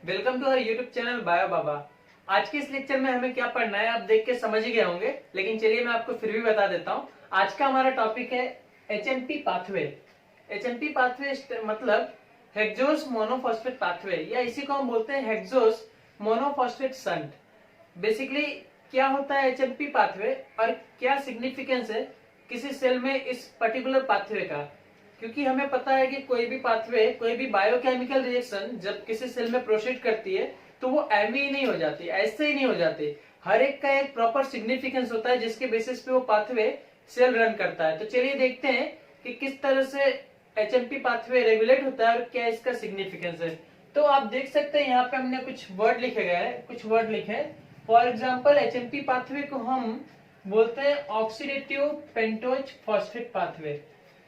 Welcome to her YouTube channel bio Baba. आज के इस लेक्चर में हमें क्या पढ़ना है आप देख के समझ ही गए होंगे, लेकिन चलिए मैं आपको फिर भी बता देता हूँ। आज का हमारा टॉपिक है एचएमपी पाथवे। एचएमपी पाथवे मतलब हेक्सोस मोनोफॉस्फेट पाथवे, या इसी को हम बोलते हैं हेक्सोस मोनोफॉस्फेट शंट। बेसिकली क्या होता है एचएमपी पाथवे और क्या सिग्निफिकेंस है किसी सेल में इस पर्टिकुलर पाथवे का। क्योंकि हमें पता है कि कोई भी पाथवे, कोई भी बायोकेमिकल रिएक्शन जब किसी सेल में प्रोसीड करती है तो वो एम ही नहीं हो जाती, ऐसे ही नहीं हो जाती। हर एक का एक प्रॉपर सिग्निफिकेंस होता है जिसके बेसिस पे वो पाथवे सेल रन करता है। तो चलिए देखते हैं कि किस तरह से एचएमपी पाथवे रेगुलेट होता है और क्या इसका सिग्निफिकेंस है। तो आप देख सकते हैं यहाँ पे हमने कुछ वर्ड लिखे गए हैं, कुछ वर्ड लिखे हैं। फॉर एग्जाम्पल एचएमपी पाथवे को हम बोलते हैं ऑक्सीडेटिव पेंटोज फॉस्फेट पाथवे।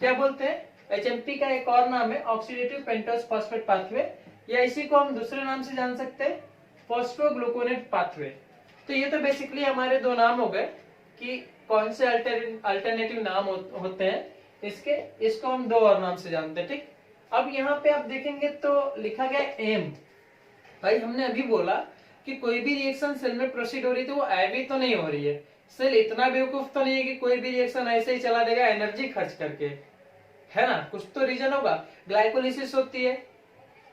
क्या बोलते हैं? एचएमपी का एक और नाम है ऑक्सीडेटिव पेंटोज फॉस्फेट पाथवे, या इसी को हम दूसरे नाम से जान सकते हैं फॉस्फोग्लूकोनेट पाथवे। तो ये तो बेसिकली हमारे दो नाम हो गए कि कौन से अल्टरनेटिव नाम होते हैं इसके। इसको हम दो और नाम से जानते हैं, ठीक। अब यहाँ पे आप देखेंगे तो लिखा गया एम। भाई हमने अभी बोला कि कोई भी रिएक्शन सेल में प्रोसीड हो रही तो वो एवी तो नहीं हो रही है। सेल इतना बेवकूफ तो नहीं है कि कोई भी रिएक्शन ऐसे ही चला देगा एनर्जी खर्च करके, है ना। कुछ तो रीजन होगा। ग्लाइकोलिसिस होती है,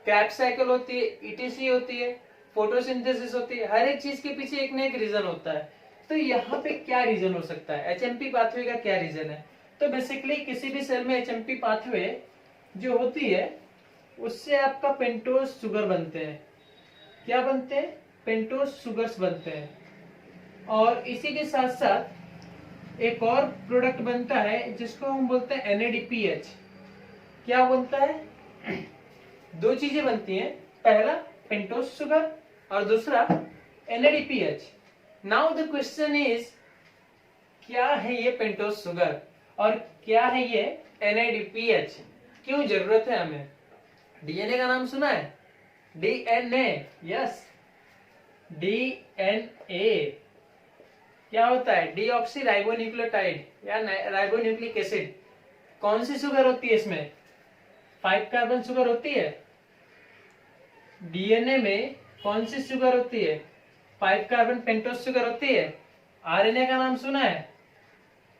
क्रैब साइकिल होती है, ईटीसी होती है, फोटोसिंथेसिस होती है। हर एक चीज के पीछे एक ना एक रीजन होता है। तो यहाँ पे क्या रीजन हो सकता है, एचएमपी पाथवे का क्या रीजन है? तो बेसिकली किसी भी सेल में एचएमपी पाथवे जो होती है उससे आपका पेंटोज शुगर बनते हैं। क्या बनते हैं? पेंटोज शुगर्स बनते हैं। और इसी के साथ साथ एक और प्रोडक्ट बनता है जिसको हम बोलते हैं NADPH। क्या बनता है? दो चीजें बनती हैं, पहला पेंटोज शुगर और दूसरा NADPH। Now the question is, क्या है ये पेंटोज शुगर और क्या है ये NADPH? क्यों जरूरत है हमें? डीएनए का नाम सुना है? डीएनए, यस, डीएनए क्या होता है? डीऑक्सी राइबोन्यूक्लियोटाइड या राइबोन्यूक्लिक एसिड। कौन सी शुगर होती है इसमें? 5 कार्बन शुगर होती है। डीएनए में कौन सी शुगर होती है? 5 कार्बन पेंटोज शुगर होती है। आरएनए का नाम सुना है?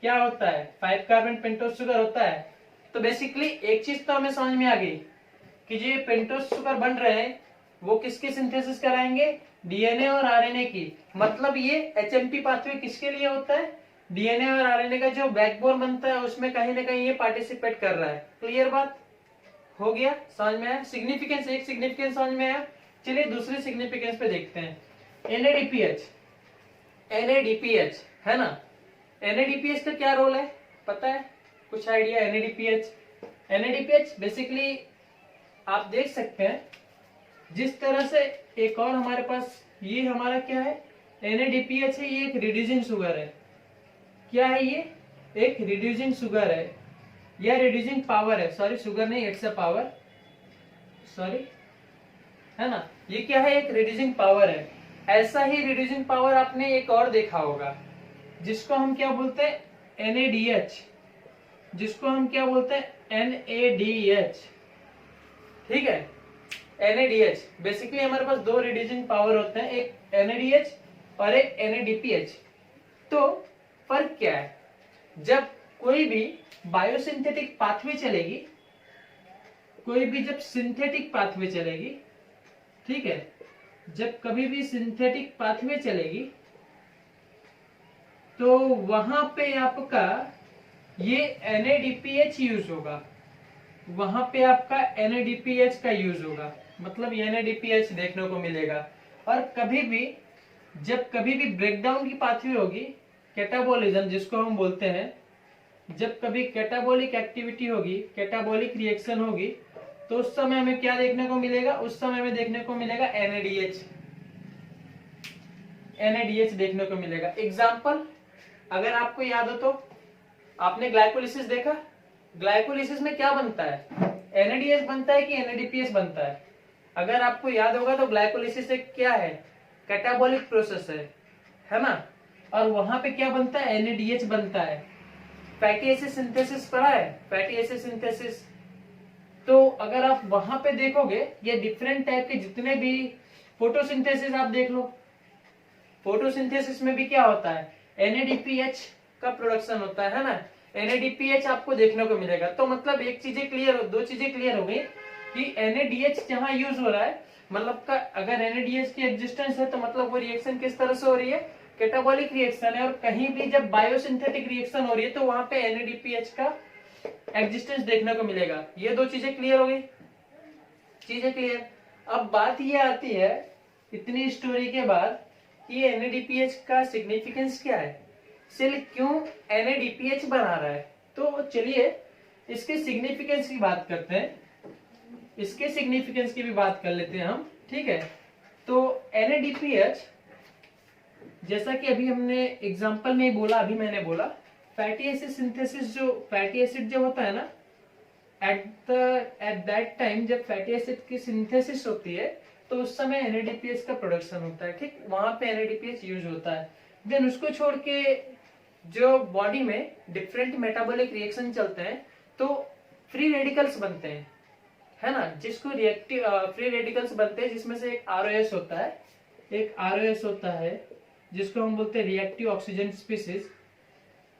क्या होता है? 5 कार्बन पेंटोज शुगर होता है। तो बेसिकली एक चीज तो हमें समझ में आ गई कि जो ये पेंटोज शुगर बन रहे हैं वो किसके सिंथेसिस कराएंगे? डीएनए और आरएनए की। मतलब ये एचएमपी पाथवे किसके लिए होता है? डीएनए और आरएनए का जो बैकबोन बनता है उसमें कहीं ना कहीं ये पार्टिसिपेट कर रहा है। क्लियर बात हो गया? समझ में आया? सिग्निफिकेंस, एक सिग्निफिकेंस समझ में आया। चलिए दूसरी सिग्निफिकेंस पे देखते हैं। NADPH, NADPH है ना। NADPH का क्या रोल है पता है? कुछ आइडिया? NADPH बेसिकली आप देख सकते हैं जिस तरह से एक और हमारे पास ये हमारा क्या है, NADPH है, ये एक रिड्यूसिंग शुगर है। क्या है ये? एक रिड्यूसिंग शुगर है या रिड्यूसिंग पावर है। सॉरी, शुगर नहीं, इट्स अ पावर, सॉरी, है ना। ये क्या है? एक रिड्यूसिंग पावर है। ऐसा ही रिड्यूसिंग पावर आपने एक और देखा होगा जिसको हम क्या बोलते हैं? NADH, जिसको हम क्या बोलते हैं? NADH, ठीक है। NADH बेसिकली हमारे पास दो रिड्यूसिंग पावर होते हैं, एक NADH और एक NADPH। तो फर्क क्या है? जब कोई भी बायोसिंथेटिक पाथवे चलेगी, कोई भी जब सिंथेटिक पाथवे चलेगी, ठीक है, जब कभी भी सिंथेटिक पाथवे चलेगी तो वहां पे आपका ये NADPH यूज होगा। वहां पे आपका NADPH का यूज होगा, मतलब NADPH देखने को मिलेगा। और कभी भी जब कभी भी ब्रेकडाउन की पाथवे होगी, कैटाबोलिज्म जिसको हम बोलते हैं, जब कभी कैटाबोलिक एक्टिविटी होगी, कैटाबोलिक रिएक्शन होगी, तो उस समय हमें क्या देखने को मिलेगा? उस समय हमें देखने को मिलेगा NADH, NADH देखने को मिलेगा। एग्जाम्पल अगर आपको याद हो तो आपने ग्लाइकोलिसिस देखा। ग्लाइकोलिसिस में क्या बनता है? NADH बनता है कि NADPH बनता है? अगर आपको याद होगा तो ग्लाइकोलिसिस एक क्या है? कैटाबोलिक प्रोसेस है ना। और वहां पे क्या बनता है? NADH बनता है। फैटी एसिड सिंथेसिस पढ़ा है? Fatty acid synthesis. तो अगर आप वहां पे देखोगे ये डिफरेंट टाइप के जितने भी फोटोसिंथेसिस आप देख लो, फोटोसिंथेसिस में भी क्या होता है, NADPH का प्रोडक्शन होता है ना, NADPH आपको देखने को मिलेगा। तो मतलब एक चीजें क्लियर, दो चीजें क्लियर हो गई कि NADH जहां यूज हो रहा है, मतलब का अगर NADH की एग्जिस्टेंस है तो मतलब वो रिएक्शन किस तरह से हो रही है, कैटाबॉलिक रिएक्शन है। और कहीं भी जब बायोसिंथेटिक रिएक्शन हो रही है तो वहां पे NADPH का एग्जिस्टेंस देखने को मिलेगा। ये दो चीजें क्लियर हो गई, चीजें क्लियर। अब बात ये आती है इतनी स्टोरी के बाद कि NADPH का सिग्निफिकेंस क्या है, सेल क्यों NADPH बना रहा है। तो चलिए इसके सिग्निफिकेंस की बात करते हैं, इसके सिग्निफिकेंस की भी बात कर लेते हैं हम, ठीक है। तो NADPH जैसा कि अभी हमने एग्जांपल में ही बोला, अभी मैंने बोला फैटी एसिड सिंथेसिस, जो फैटी एसिड जो होता है ना, एट दैट टाइम जब फैटी एसिड की सिंथेसिस होती है तो उस समय NADPH का प्रोडक्शन होता है, ठीक, वहां पे NADPH यूज होता है। देन उसको छोड़ के जो बॉडी में डिफरेंट मेटाबॉलिक रिएक्शन चलते हैं तो फ्री रेडिकल्स बनते हैं, है ना, जिसको रिएक्टिव फ्री रेडिकल्स बनते हैं, जिसमें से एक ROS होता है, एक ROS होता है जिसको हम बोलते हैं रिएक्टिव ऑक्सीजन स्पीसीज,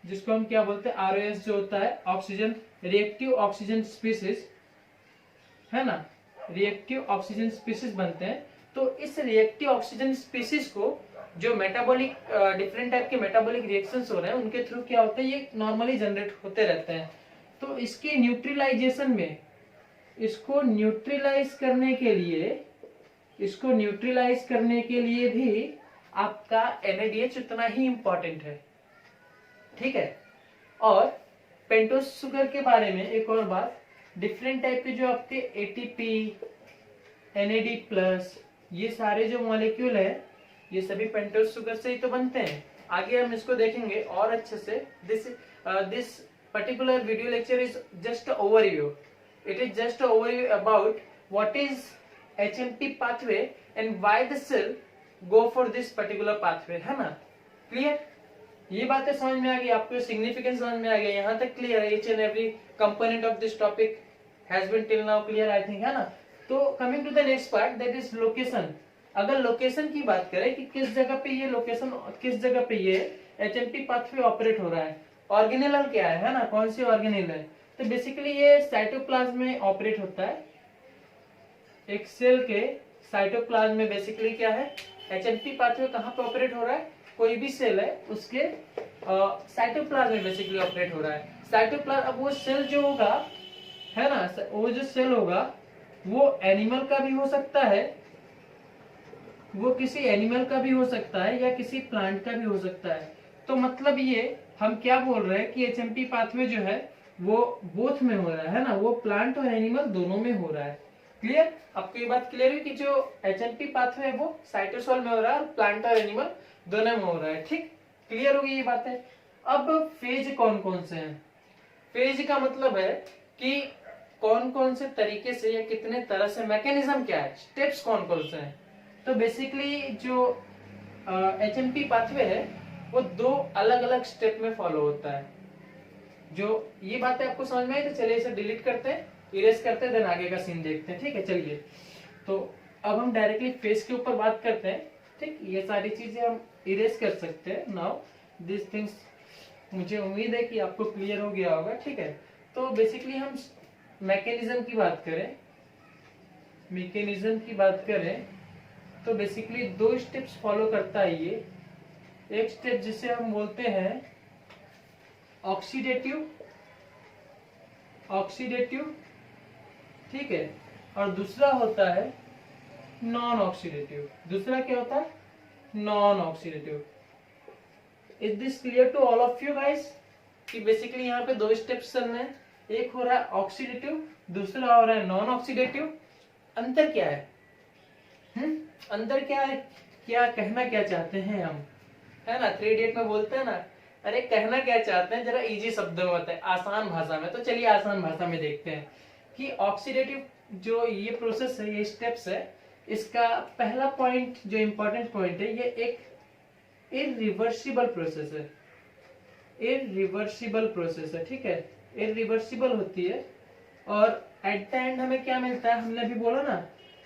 जिसको हम क्या बोलते हैं, ROS जो होता है ऑक्सीजन, रिएक्टिव ऑक्सीजन स्पीसीज, है ना, रिएक्टिव ऑक्सीजन स्पीसीज बनते हैं। तो इस रिएक्टिव ऑक्सीजन स्पीसीज को जो मेटाबॉलिक डिफरेंट टाइप के मेटाबॉलिक रिएक्शंस हो रहे हैं उनके थ्रू क्या होता है, ये नॉर्मली जनरेट होते रहते हैं। तो इसके न्यूट्रलाइजेशन में, इसको न्यूट्रलाइज करने के लिए, इसको न्यूट्रलाइज करने के लिए भी आपका NADH उतना ही इंपॉर्टेंट है, ठीक है। और पेंटोस शुगर के बारे में एक और बात, डिफरेंट टाइप के जो आपके ATP, NAD+, ये सारे जो मॉलिक्यूल है ये सभी पेंटोस शुगर से ही तो बनते हैं। आगे हम इसको देखेंगे और अच्छे से। This particular video lecture is just overview, it is just overview about what is HMP pathway and why the cell go for this particular pathway, है ना, क्लियर। ये बातें समझ में आ गई आपको, सिग्निफिकेंस समझ में आ गया, यहाँ तक क्लियर है, each and every component of this topic has been till now clear I think, है ना। तो coming to the next part, that is location. अगर लोकेशन की बात करें कि किस जगह पे ये लोकेशन, किस जगह पे ये HMP पाथवे ऑपरेट हो रहा है, ऑर्गेनेल क्या है ना, कौन सी ऑर्गेनेल है, तो बेसिकली ये साइटोप्लाज्म में ऑपरेट होता है। एक सेल के साइटोप्लाज्म में बेसिकली क्या है, HMP पाथवे कहाँ पे ऑपरेट हो रहा है, कोई भी सेल है उसके साइटोप्लाज्म में बेसिकली ऑपरेट हो रहा है। साइटोप्लाज्म, अब वो सेल जो होगा, है ना, वो जो सेल होगा वो एनिमल का भी हो सकता है, वो किसी एनिमल का भी हो सकता है या किसी प्लांट का भी हो सकता है। तो मतलब ये हम क्या बोल रहे हैं कि HMP पाथवे जो है वो बोथ में हो रहा है ना, वो प्लांट और एनिमल दोनों में हो रहा है। क्लियर, आपको ये बात क्लियर हुई कि जो HMP पाथवे है वो साइटोसोल में हो रहा है और प्लांट और एनिमल दोनों में हो रहा है, ठीक, क्लियर हो गई ये बात है। अब फेज कौन कौन से हैं, फेज का मतलब है कि कौन कौन से तरीके से या कितने तरह से, मैकेनिज्म क्या है, स्टेप्स कौन कौन से हैं। तो बेसिकली जो HMP पाथवे है वो दो अलग अलग स्टेप में फॉलो होता है। जो ये बातें आपको समझ में आई तो चलिए इसे डिलीट करते हैं, इरेज करते हैं, देन आगे का सीन देखते हैं, ठीक है। चलिए तो अब हम डायरेक्टली फेस के ऊपर बात करते हैं, ठीक, ये सारी चीजें हम इरेज कर सकते हैं। नाउ दिस थिंग्स, मुझे उम्मीद है कि आपको क्लियर हो गया होगा, ठीक है। तो बेसिकली हम मैकेनिज्म की बात करें, मैकेनिज्म की बात करें तो बेसिकली दो स्टेप्स फॉलो करता है ये। एक स्टेप जिसे हम बोलते हैं ऑक्सीडेटिव, ऑक्सीडेटिव, ठीक है, और दूसरा होता है नॉन ऑक्सीडेटिव। दूसरा क्या होता है, non oxidative. Is this clear to all of you guys कि बेसिकली यहाँ पे दो स्टेप्स चल रहे हैं, एक हो रहा है ऑक्सीडेटिव, दूसरा हो रहा है नॉन ऑक्सीडेटिव। अंतर क्या है, अंतर क्या है, क्या कहना क्या चाहते हैं हम, है ना, 3 इडियट में बोलते हैं ना, अरे कहना क्या चाहते हैं, जरा इजी शब्दों में बताए, आसान भाषा में। तो चलिए आसान भाषा में देखते हैं कि ऑक्सीडेटिव जो ये प्रोसेस है, ये स्टेप्स है, इसका पहला पॉइंट जो इंपॉर्टेंट पॉइंट है, ये एक इरिवर्सिबल प्रोसेस है, इरिवर्सिबल प्रोसेस है, ठीक है, इरिवर्सिबल होती है। और एट द एंड हमें क्या मिलता है, हमने अभी बोला ना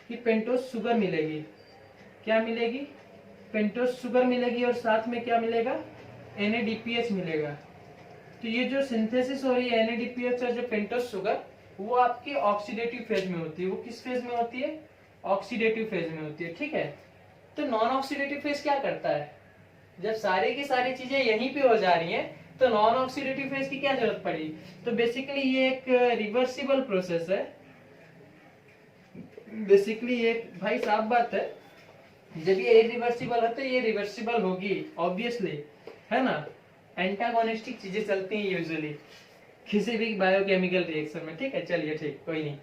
कि पेंटोस शुगर मिलेगी, क्या मिलेगी, पेंटोस शुगर मिलेगी और साथ में क्या मिलेगा, NADPH मिलेगा। तो ये जो सिंथेसिस हो रही है NADPH और जो पेंटोस शुगर, वो आपके ऑक्सीडेटिव फेज में होती है। वो किस फेज में होती है, ऑक्सीडेटिव फेज में होती है, ठीक है। तो नॉन ऑक्सीडेटिव फेज क्या करता है, जब सारी की सारी चीजें यहीं पे हो जा रही हैं तो नॉन ऑक्सीडेटिव फेज की क्या जरूरत पड़ी। तो बेसिकली ये एक रिवर्सिबल प्रोसेस है। बेसिकली ये भाई साफ बात है, जब ये इरिवर्सिबल है तो ये रिवर्सिबल होगी ऑब्वियसली, है ना। एंटागोनिस्टिक चीजें चलती हैं यूजुअली किसी भी बायोकेमिकल रिएक्शन में, ठीक है। चलिए ठीक, कोई नहीं।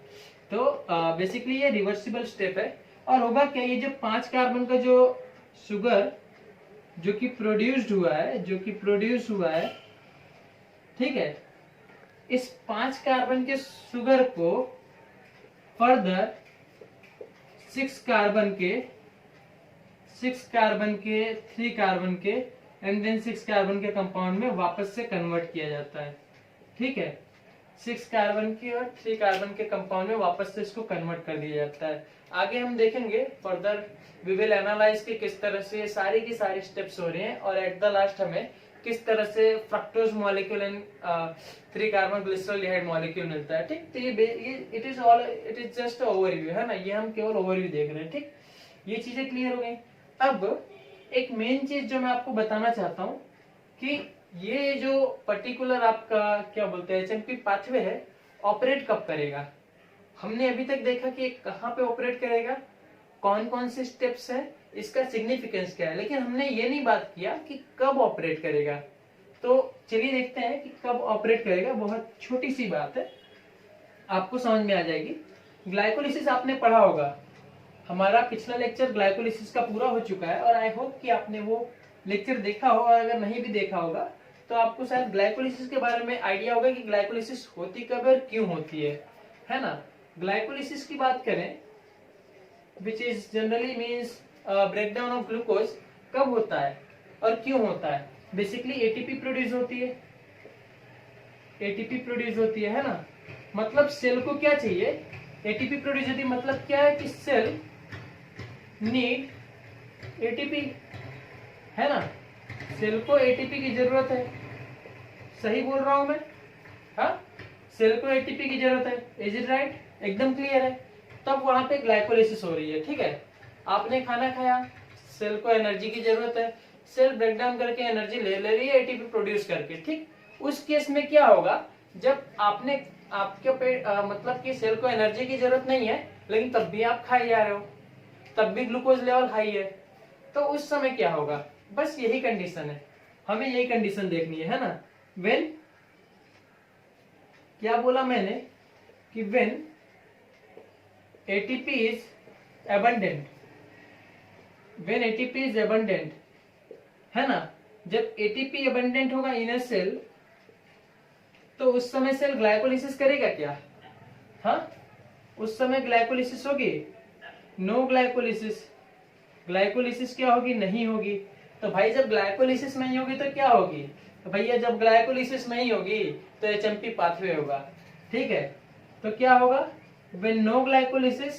तो बेसिकली ये रिवर्सिबल स्टेप है। और होगा क्या, ये जो 5 कार्बन का जो शुगर जो कि प्रोड्यूस्ड हुआ है, ठीक है, इस 5 कार्बन के शुगर को फर्दर 6 कार्बन के 3 कार्बन के एंड देन 6 कार्बन के कंपाउंड में वापस से कन्वर्ट किया जाता है, ठीक है। 6 कार्बन की और 3 कार्बन के कंपाउंड में वापस से इसको कन्वर्ट कर दिया जाता है। आगे हम देखेंगे फर्दर वी विल एनालाइज कि किस तरह से सारी की सारी स्टेप्स हो रहे हैं और एट द लास्ट हमें किस तरह से fructose molecule and 3 carbon glyceraldehyde molecule मिलता है, ठीक। तो ये इट इज जस्ट ओवरव्यू, है ना, ये हम केवल ओवरव्यू देख रहे हैं, ठीक। ये चीजें क्लियर हो गई। अब एक मेन चीज जो मैं आपको बताना चाहता हूँ कि ये जो पर्टिकुलर आपका क्या बोलते हैं HMP पाथवे है, ऑपरेट कब करेगा। हमने अभी तक देखा कि कहाँ पे ऑपरेट करेगा, कौन कौन से स्टेप्स हैं, इसका सिग्निफिकेंस क्या है, लेकिन हमने ये नहीं बात किया कि कब ऑपरेट करेगा। तो चलिए देखते हैं कि कब ऑपरेट करेगा। बहुत छोटी सी बात है, आपको समझ में आ जाएगी। ग्लाइकोलिसिस आपने पढ़ा होगा, हमारा पिछला लेक्चर ग्लाइकोलिसिस का पूरा हो चुका है और आई होप कि आपने वो लेक्चर देखा हो, और अगर नहीं भी देखा होगा तो आपको शायद ग्लाइकोलिसिस के बारे में आइडिया होगा कि ग्लाइकोलिसिस होती कब और क्यों होती है ना। ग्लाइकोलिसिस की बात करें, which is generally means breakdown of glucose, कब होता है और क्यों होता है। बेसिकली एटीपी प्रोड्यूस होती है ना। मतलब सेल को क्या चाहिए, एटीपी प्रोड्यूस होती है, मतलब क्या है कि सेल नीड एटीपी, है ना। सेल को एटीपी की जरूरत है, सही बोल रहा हूं मैं, हाँ, सेल को एटीपी की जरूरत है, इज इट राइट, एकदम क्लियर है। तब वहां पे ग्लाइकोलिसिस हो रही है, ठीक है। आपने खाना खाया, सेल को एनर्जी की जरूरत है, सेल ब्रेकडाउन करके एनर्जी ले रही है एटीपी प्रोड्यूस करके, ठीक। उस केस में क्या होगा, जब आपने आपके पेट मतलब कि सेल को एनर्जी की जरूरत नहीं है लेकिन तब भी आप खाए जा रहे हो, तब भी ग्लूकोज लेवल हाई है, तो उस समय क्या होगा, बस यही कंडीशन है, हमें यही कंडीशन देखनी है ना। व्हेन, क्या बोला मैंने कि when ATP is abundant, when ATP is abundant, है ना। जब ATP abundant होगा इन अ सेल तो उस समय सेल ग्लाइकोलिसिस करेगा क्या, हाँ, उस समय ग्लाइकोलिसिस होगी, नो ग्लाइकोलिसिस। ग्लाइकोलिसिस क्या होगी, नहीं होगी। तो भाई जब ग्लाइकोलिसिस नहीं होगी तो क्या होगी, तो भैया जब ग्लाइकोलिसिस नहीं होगी तो HMP पाथवे होगा, ठीक है। तो क्या होगा, when no glycolysis,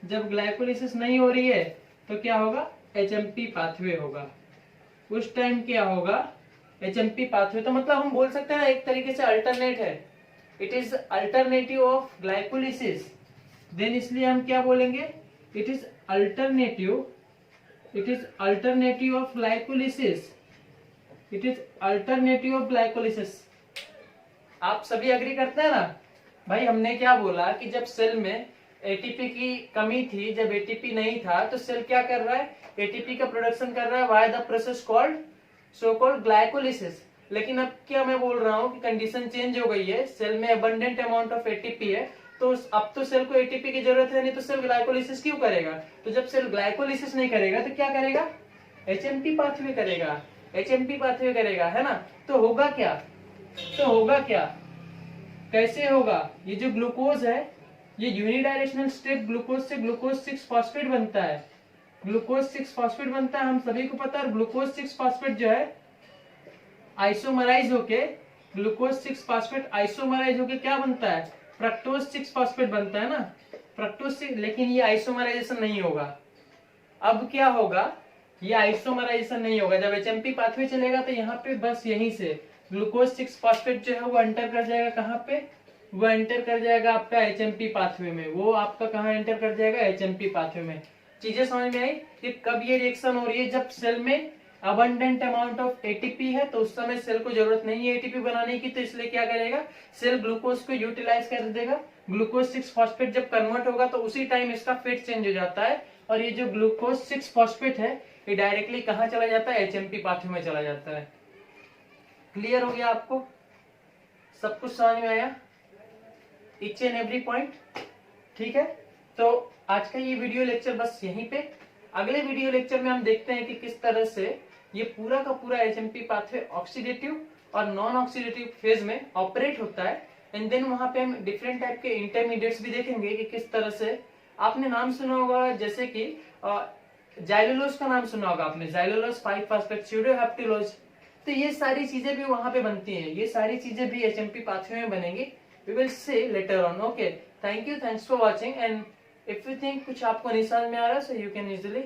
जब ग्लाइकोलिसिस नहीं हो रही है तो क्या होगा, HMP पाथवे होगा। उस टाइम क्या होगा, HMP पाथवे। तो मतलब हम बोल सकते हैं एक तरीके से अल्टरनेट है, it is alternative of glycolysis. Then इसलिए हम क्या बोलेंगे, it is alternative of glycolysis, it is alternative of glycolysis. आप सभी अग्री करते हैं ना भाई। हमने क्या बोला कि जब सेल में एटीपी की कमी थी, जब एटीपी नहीं था तो सेल क्या कर रहा है, एटीपी का प्रोडक्शन कर रहा है via the process called so called glycolysis. लेकिन अब क्या मैं बोल रहा हूँ कि कंडीशन चेंज हो गई है, सेल में अबंडेंट अमाउंट ऑफ एटीपी है, तो अब तो सेल को एटीपी की जरूरत है नहीं, तो सेल ग्लाइकोलिसिस क्यों करेगा। तो जब सेल ग्लाइकोलिसिस नहीं करेगा तो क्या करेगा, HMP पाथवे करेगा, है ना। तो होगा क्या, कैसे होगा, ये जो ग्लूकोज है ये यूनिडायरेक्शनल स्टेप ग्लूकोज से ग्लूकोज 6 फॉस्फेट बनता है, हम सभी को पता है। ग्लूकोज 6 फॉस्फेट जो है आइसोमराइज होके, ग्लूकोज 6 फॉस्फेट आइसोमराइज होके क्या बनता है, फ्रक्टोज 6 फॉस्फेट बनता है ना, फ्रक्टोज 6। लेकिन ये आइसोमराइजेशन नहीं होगा, अब क्या होगा, ये आइसोमराइजेशन नहीं होगा। जब एचएमपी पाथवे चलेगा तो यहाँ पे बस यहीं से ग्लूकोज 6 फॉस्फेट जो है वो एंटर कर जाएगा, कहाँ पे, वो एंटर कर जाएगा आपका एचएमपी पाथवे में। वो आपका कहाँ एंटर कर जाएगा, एचएमपी पाथवे में। चीजें समझ में आई कि कब ये रिएक्शन हो रही है, जब सेल में अबंडेंट अमाउंट ऑफ एटीपी है, तो उस समय सेल को जरूरत नहीं है एटीपी बनाने की, तो इसलिए क्या करेगा, सेल ग्लूकोज को यूटिलाइज कर देगा। ग्लूकोज 6 फॉस्फेट जब कन्वर्ट होगा तो उसी टाइम इसका फेट चेंज हो जाता है, और ये जो ग्लूकोज 6 फॉस्फेट है ये डायरेक्टली कहाँ चला जाता है, एचएमपी पाथवे में चला जाता है। क्लियर हो गया आपको, सब कुछ समझ में आया, ईच एंड एवरी पॉइंट, ठीक है। तो आज का ये वीडियो लेक्चर बस यहीं पे। अगले वीडियो लेक्चर में हम देखते हैं कि किस तरह से ये पूरा का पूरा एचएमपी पाथवे ऑक्सीडेटिव और नॉन ऑक्सीडेटिव फेज में ऑपरेट होता है। एंड देन वहां पे हम डिफरेंट टाइप के इंटरमीडिएट्स भी देखेंगे कि किस तरह से, आपने नाम सुना होगा जैसे कि जाइलोलोज का नाम सुना होगा आपने, जाइलोलोज 5 फॉस्फेट स्यूडोहेप्टिलोज, तो ये सारी चीजें भी वहां पे बनती हैं, ये सारी चीजें भी एचएमपी पाथवे में बनेंगी। We will see later on. Okay, thank you, thanks for watching. And if you think कुछ आपको नहीं समझ में आ रहा, so you can easily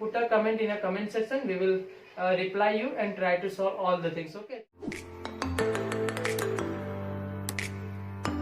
put a comment in a comment section. We will reply you and try to solve all the things. Okay.